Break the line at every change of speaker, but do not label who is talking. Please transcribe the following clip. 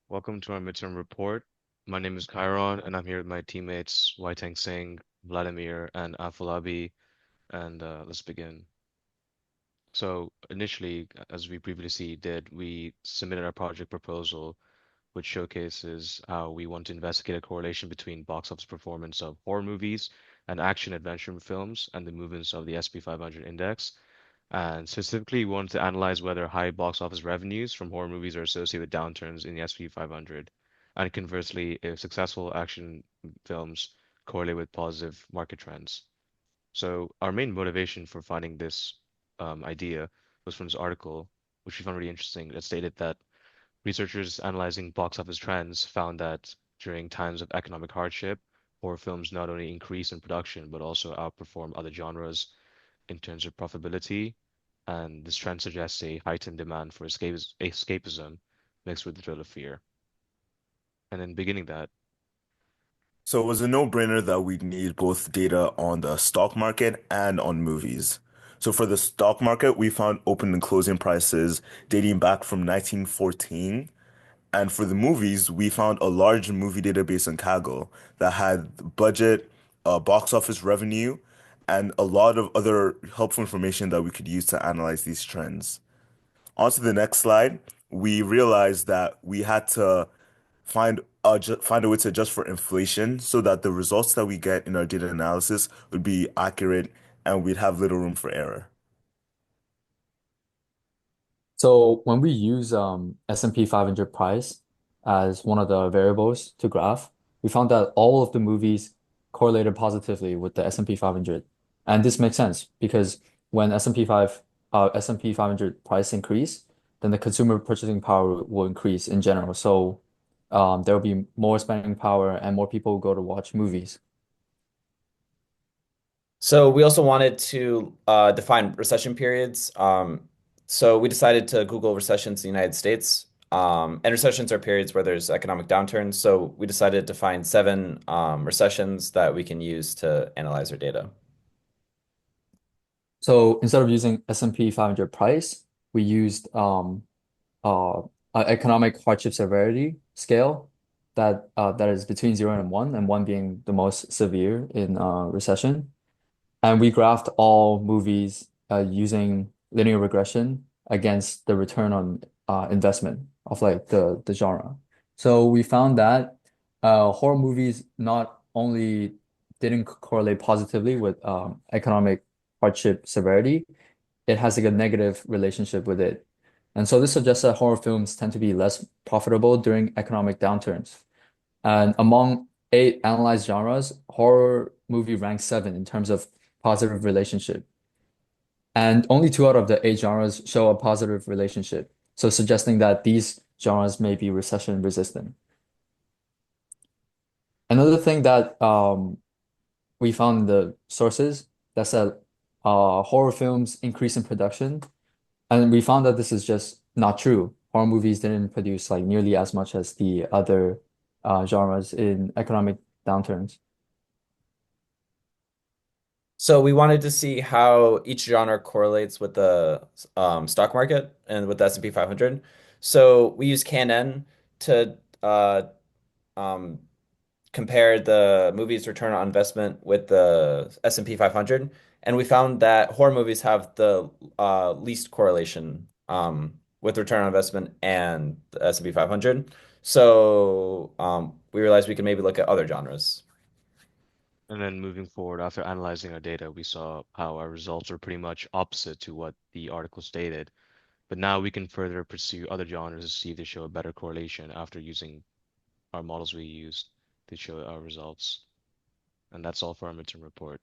Welcome to our midterm report. My name is Chiron, and I'm here with my teammates Teng, Vladimir, and Afolabi. And let's begin. So initially, as we previously did, we submitted our project proposal, which showcases how we want to investigate a correlation between box office performance of horror movies and action adventure films and the movements of the SP 500 index. And specifically, we wanted to analyze whether high box office revenues from horror movies are associated with downturns in the SP 500, and conversely, if successful action films correlate with positive market trends. So, our main motivation for finding this idea was from this article, which we found really interesting. It stated that researchers analyzing box office trends found that during times of economic hardship, horror films not only increase in production but also outperform other genres in terms of profitability, and this trend suggests a heightened demand for escapism mixed with the thrill of fear. And then beginning that,
So it was a no-brainer that we'd need both data on the stock market and on movies. So for the stock market, we found open and closing prices dating back from 1914. And for the movies, we found a large movie database in Kaggle that had budget, box office revenue, and a lot of other helpful information that we could use to analyze these trends. On to the next slide, we realized that we had to find a way to adjust for inflation so that the results that we get in our data analysis would be accurate and we'd have little room for error.
So when we use S&P 500 price as one of the variables to graph, we found that all of the movies correlated positively with the S&P 500. And this makes sense because when S&P 500 price increase, then the consumer purchasing power will increase in general. So there will be more spending power and more people will go to watch movies.
So we also wanted to define recession periods. So we decided to Google recessions in the United States. And recessions are periods where there's economic downturns. So we decided to find seven recessions that we can use to analyze our data.
So instead of using S&P 500 price, we used economic hardship severity scale that is between 0 and 1 being the most severe in recession. And we graphed all movies using linear regression against the return on investment of like the genre. So we found that horror movies not only didn't correlate positively with economic hardship severity, it has like a negative relationship with it. And so this suggests that horror films tend to be less profitable during economic downturns. And among eight analyzed genres, horror movie ranks seven in terms of positive relationship. And only two out of the eight genres show a positive relationship. So suggesting that these genres may be recession resistant. Another thing that we found in the sources that said horror films increase in production. And we found that this is just not true. Horror movies didn't produce like nearly as much as the other genres in economic downturns.
So we wanted to see how each genre correlates with the stock market and with the S&P 500. So we use KNN to um, compare the movie's return on investment with the S&P 500, and we found that horror movies have the least correlation with return on investment and the S&P 500. So we realized we could maybe look at other genres.
and then moving forward, after analyzing our data, we saw how our results were pretty much opposite to what the article stated. But now we can further pursue other genres to see if they show a better correlation after using our models we used to show our results. And that's all for our midterm report.